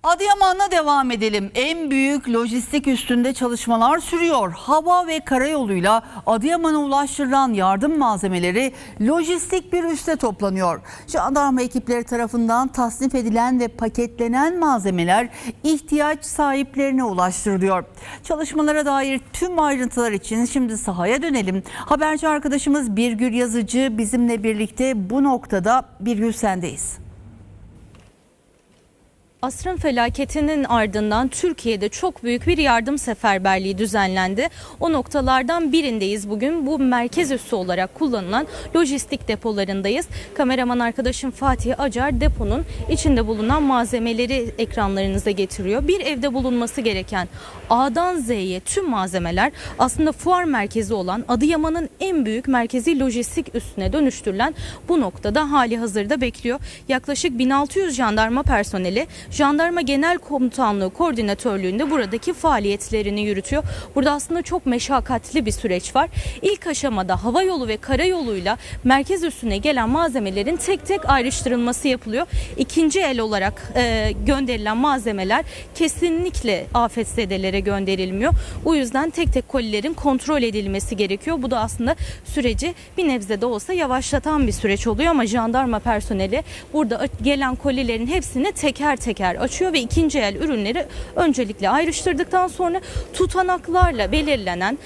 Adıyaman'la devam edelim. En büyük lojistik üstünde çalışmalar sürüyor. Hava ve karayoluyla Adıyaman'a ulaştırılan yardım malzemeleri lojistik bir üste toplanıyor. Jandarma ekipleri tarafından tasnif edilen ve paketlenen malzemeler ihtiyaç sahiplerine ulaştırılıyor. Çalışmalara dair tüm ayrıntılar için şimdi sahaya dönelim. Haberci arkadaşımız Birgül Yazıcı bizimle birlikte bu noktada. Birgül, sendeyiz. Asrın felaketinin ardından Türkiye'de çok büyük bir yardım seferberliği düzenlendi. O noktalardan birindeyiz bugün. Bu merkez üssü olarak kullanılan lojistik depolarındayız. Kameraman arkadaşım Fatih Acar deponun içinde bulunan malzemeleri ekranlarınıza getiriyor. Bir evde bulunması gereken A'dan Z'ye tüm malzemeler aslında fuar merkezi olan Adıyaman'ın en büyük merkezi lojistik üssüne dönüştürülen bu noktada hali hazırda bekliyor. Yaklaşık 1600 jandarma personeli Jandarma Genel Komutanlığı Koordinatörlüğü'nde buradaki faaliyetlerini yürütüyor. Burada aslında çok meşakkatli bir süreç var. İlk aşamada hava yolu ve karayoluyla merkez üssüne gelen malzemelerin tek tek ayrıştırılması yapılıyor. İkinci el olarak gönderilen malzemeler kesinlikle afetzedelere gönderilmiyor. Bu yüzden tek tek kolilerin kontrol edilmesi gerekiyor. Bu da aslında süreci bir nebze de olsa yavaşlatan bir süreç oluyor ama jandarma personeli burada gelen kolilerin hepsini teker teker açıyor ve ikinci el ürünleri öncelikle ayrıştırdıktan sonra tutanaklarla belirlenen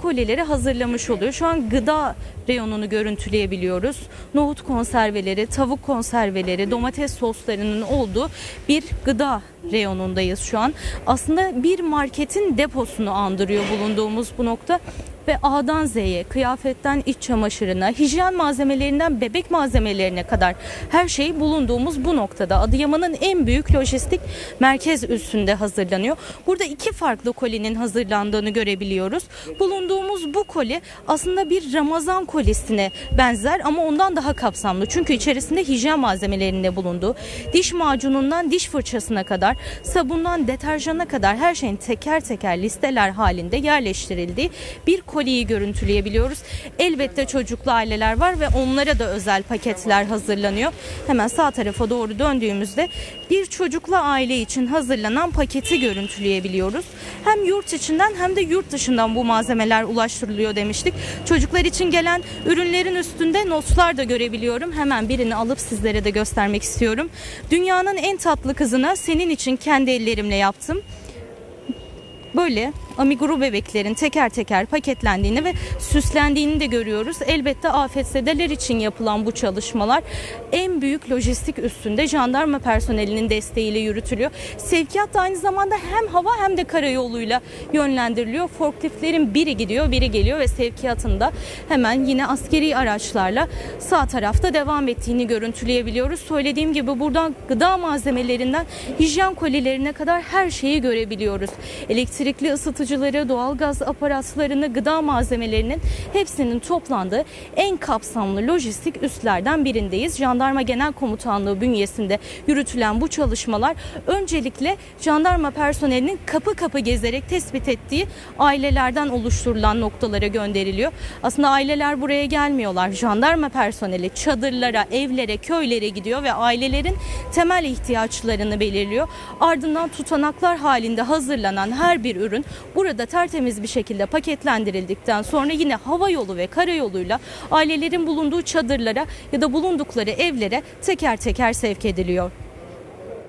kolileri hazırlamış oluyor. Şu an gıda reyonunu görüntüleyebiliyoruz. Nohut konserveleri, tavuk konserveleri, domates soslarının olduğu bir gıda reyonundayız şu an. Aslında bir marketin deposunu andırıyor bulunduğumuz bu nokta. Ve A'dan Z'ye, kıyafetten iç çamaşırına, hijyen malzemelerinden bebek malzemelerine kadar her şey bulunduğumuz bu noktada Adıyaman'ın en büyük lojistik merkez üssünde hazırlanıyor. Burada iki farklı kolinin hazırlandığını görebiliyoruz. Bulunduğumuz bu koli aslında bir Ramazan kolisine benzer ama ondan daha kapsamlı. Çünkü içerisinde hijyen malzemelerinde bulunduğu, diş macunundan diş fırçasına kadar, sabundan deterjana kadar her şeyin teker teker listeler halinde yerleştirildiği bir koliyi görüntüleyebiliyoruz. Elbette çocuklu aileler var ve onlara da özel paketler hazırlanıyor. Hemen sağ tarafa doğru döndüğümüzde bir çocuklu aile için hazırlanan paketi görüntüleyebiliyoruz. Hem yurt içinden hem de yurt dışından bu malzemeler ulaştırılıyor demiştik. Çocuklar için gelen ürünlerin üstünde notlar da görebiliyorum. Hemen birini alıp sizlere de göstermek istiyorum. Dünyanın en tatlı kızına senin için kendi ellerimle yaptım. Böyle amiguru bebeklerin teker teker paketlendiğini ve süslendiğini de görüyoruz. Elbette afetzedeler için yapılan bu çalışmalar en büyük lojistik üssünde jandarma personelinin desteğiyle yürütülüyor. Sevkiyat da aynı zamanda hem hava hem de karayoluyla yönlendiriliyor. Forkliftlerin biri gidiyor, biri geliyor ve sevkiyatında hemen yine askeri araçlarla sağ tarafta devam ettiğini görüntüleyebiliyoruz. Söylediğim gibi buradan gıda malzemelerinden hijyen kolilerine kadar her şeyi görebiliyoruz. Elektrikli ısıtıcıları, doğalgaz aparatlarını, gıda malzemelerinin hepsinin toplandığı en kapsamlı lojistik üslerden birindeyiz. Jandarma Genel Komutanlığı bünyesinde yürütülen bu çalışmalar öncelikle jandarma personelinin kapı kapı gezerek tespit ettiği ailelerden oluşturulan noktalara gönderiliyor. Aslında aileler buraya gelmiyorlar. Jandarma personeli çadırlara, evlere, köylere gidiyor ve ailelerin temel ihtiyaçlarını belirliyor. Ardından tutanaklar halinde hazırlanan her bir ürün burada tertemiz bir şekilde paketlendirildikten sonra yine hava yolu ve karayoluyla ailelerin bulunduğu çadırlara ya da bulundukları evlere teker teker sevk ediliyor.